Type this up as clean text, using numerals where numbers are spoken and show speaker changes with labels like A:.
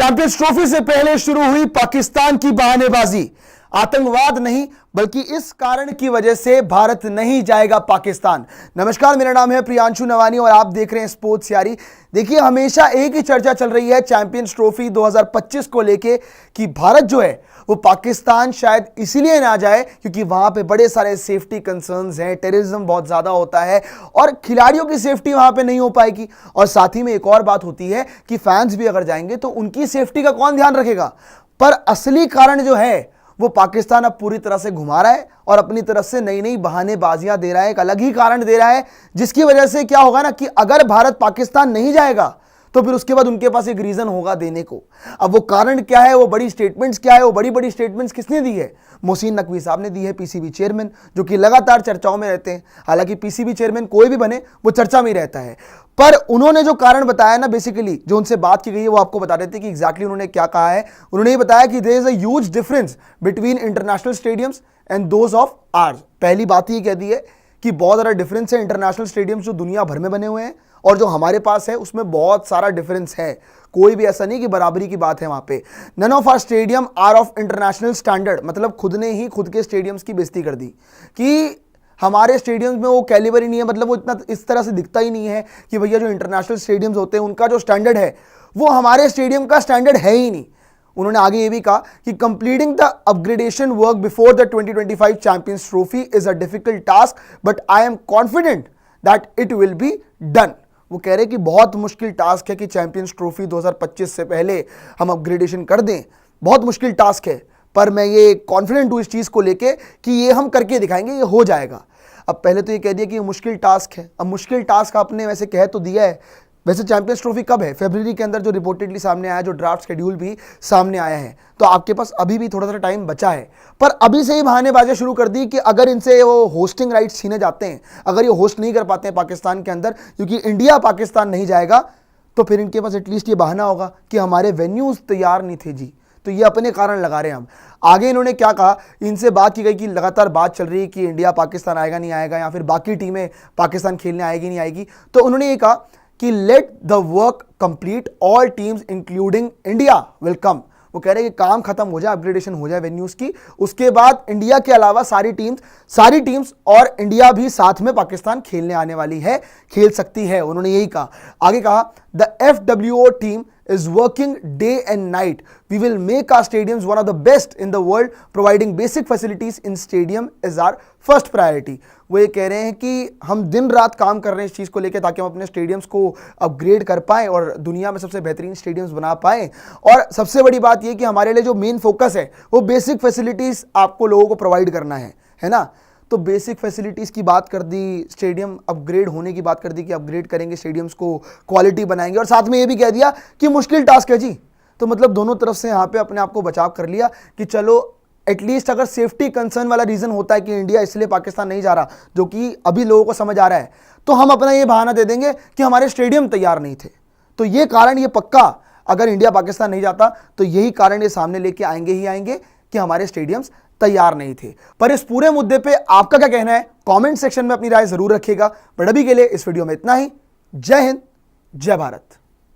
A: Champions trophy से पहले शुरू हुई पाकिस्तान की बहानेबाजी। आतंकवाद नहीं बल्कि इस कारण की वजह से भारत नहीं जाएगा पाकिस्तान। नमस्कार, मेरा नाम है प्रियांशु नवानी और आप देख रहे हैं स्पोर्ट्स यारी। देखिए, हमेशा एक ही चर्चा चल रही है चैंपियंस ट्रॉफी 2025 को लेके कि भारत जो है वो पाकिस्तान शायद इसीलिए ना जाए क्योंकि वहां पे बड़े सारे सेफ्टी कंसर्न्स हैं, टेररिज्म बहुत ज्यादा होता है और खिलाड़ियों की सेफ्टी वहां पे नहीं हो पाएगी। और साथ ही में एक और बात होती है कि फैंस भी अगर जाएंगे तो उनकी सेफ्टी का कौन ध्यान रखेगा। पर असली कारण जो है वो पाकिस्तान अब पूरी तरह से घुमा रहा है और अपनी तरफ से नई नई बहानेबाजियां दे रहा है, एक अलग ही कारण दे रहा है, जिसकी वजह से क्या होगा ना कि अगर भारत पाकिस्तान नहीं जाएगा तो फिर उसके बाद उनके पास एक रीजन होगा देने को। अब वो कारण क्या है, वो बड़ी स्टेटमेंट्स क्या है, वो बड़ी बड़ी स्टेटमेंट्स किसने दी है? मोहसिन नकवी साहब ने दी है, पीसीबी चेयरमैन, जो कि लगातार चर्चाओं में रहते हैं। हालांकि पीसीबी चेयरमैन कोई भी बने वो चर्चा में ही रहता है, पर उन्होंने जो कारण बताया ना, बेसिकली जो उनसे बात की गई है वो आपको बता देते हैं कि एग्जैक्टली उन्होंने क्या कहा है। उन्होंने ये बताया कि there is a huge difference between international stadiums and those of ours. पहली बात ये कह दी है कि बहुत ज़्यादा डिफरेंस है। इंटरनेशनल स्टेडियम्स जो दुनिया भर में बने हुए हैं और जो हमारे पास है उसमें बहुत सारा डिफरेंस है। कोई भी ऐसा नहीं कि बराबरी की बात है वहां पे। None of our stadium are of international standard, मतलब खुद ने ही खुद के स्टेडियम्स की बेइज्जती कर दी कि हमारे स्टेडियम्स में वो कैलिबर ही नहीं है, मतलब वो इतना इस तरह से दिखता ही नहीं है कि भैया जो इंटरनेशनल स्टेडियम्स होते हैं उनका जो स्टैंडर्ड है वो हमारे स्टेडियम का स्टैंडर्ड है ही नहीं। उन्होंने आगे ये भी कहा कि completing the upgradation work before the 2025 champions trophy is a difficult task but I am confident that it will be done. वो कह रहे कि बहुत मुश्किल टास्क है कि चैंपियंस ट्रॉफी 2025 से पहले हम अपग्रेडेशन कर दें, बहुत मुश्किल टास्क है, पर मैं ये कॉन्फिडेंट हूं इस चीज़ को लेके कि ये हम करके दिखाएंगे, ये हो जाएगा। अब पहले तो ये कह दिया कि ये मुश्किल टास्क है। अब मुश्किल टास्क आपने वैसे कह तो दिया है। वैसे चैंपियंस ट्रॉफी कब है? फरवरी के अंदर जो रिपोर्टेडली सामने आया, जो ड्राफ्ट शेड्यूल भी सामने आया है, तो आपके पास अभी भी थोड़ा सा टाइम बचा है। पर अभी से ही बहानेबाजियां शुरू कर दी कि अगर इनसे वो होस्टिंग राइट्स छीने जाते हैं, अगर ये होस्ट नहीं कर पाते हैं पाकिस्तान के अंदर क्योंकि इंडिया पाकिस्तान नहीं जाएगा, तो फिर इनके पास एटलीस्ट ये बहाना होगा कि हमारे वेन्यूज तैयार नहीं थे जी। तो ये अपने कारण लगा रहे हैं हम। आगे इन्होंने क्या कहा, इनसे बात की गई कि लगातार बात चल रही है कि इंडिया पाकिस्तान आएगा नहीं आएगा या फिर बाकी टीमें पाकिस्तान खेलने आएगी नहीं आएगी। तो उन्होंने ये कहा कि let the work complete, all teams including India will come. वो कह रहे हैं कि काम खत्म हो जाए, अपग्रेडेशन हो जाए वेन्यूज की, उसके बाद इंडिया के अलावा सारी टीम्स और इंडिया भी साथ में पाकिस्तान खेलने आने वाली है, खेल सकती है। उन्होंने यही कहा। आगे कहा the FWO team is working day and night. We will make our stadiums one of the best in the world. Providing basic facilities in stadium is our first priority. वो ये कह रहे हैं कि हम दिन रात काम कर रहे हैं इस चीज़ को लेकर ताकि हम अपने स्टेडियम्स को अपग्रेड कर पाएँ और दुनिया में सबसे बेहतरीन स्टेडियम्स बना पाएँ। और सबसे बड़ी बात ये कि हमारे लिए जो मेन फोकस है वो बेसिक फैसिलिटीज़ आपको लोगों को प्रोवाइड करना है ना। तो बेसिक फैसिलिटीज़ की बात कर दी, स्टेडियम अपग्रेड होने की बात कर दी कि अपग्रेड करेंगे स्टेडियम्स को, क्वालिटी बनाएंगे, और साथ में ये भी कह दिया कि मुश्किल टास्क है जी। तो मतलब दोनों तरफ से यहाँ पे अपने आप को बचाव कर लिया कि चलो एटलीस्ट अगर सेफ्टी कंसर्न वाला रीज़न होता है कि इंडिया इसलिए पाकिस्तान नहीं जा रहा, जो कि अभी लोगों को समझ आ रहा है, तो हम अपना ये बहाना दे देंगे कि हमारे स्टेडियम तैयार नहीं थे। तो ये कारण, ये पक्का, अगर इंडिया पाकिस्तान नहीं जाता तो यही कारण ये सामने लेके आएंगे ही आएंगे कि हमारे स्टेडियम्स तैयार नहीं थे। पर इस पूरे मुद्दे पे आपका क्या कहना है? कमेंट सेक्शन में अपनी राय जरूर रखिएगा। बट अभी के लिए इस वीडियो में इतना ही। जय हिंद, जय भारत।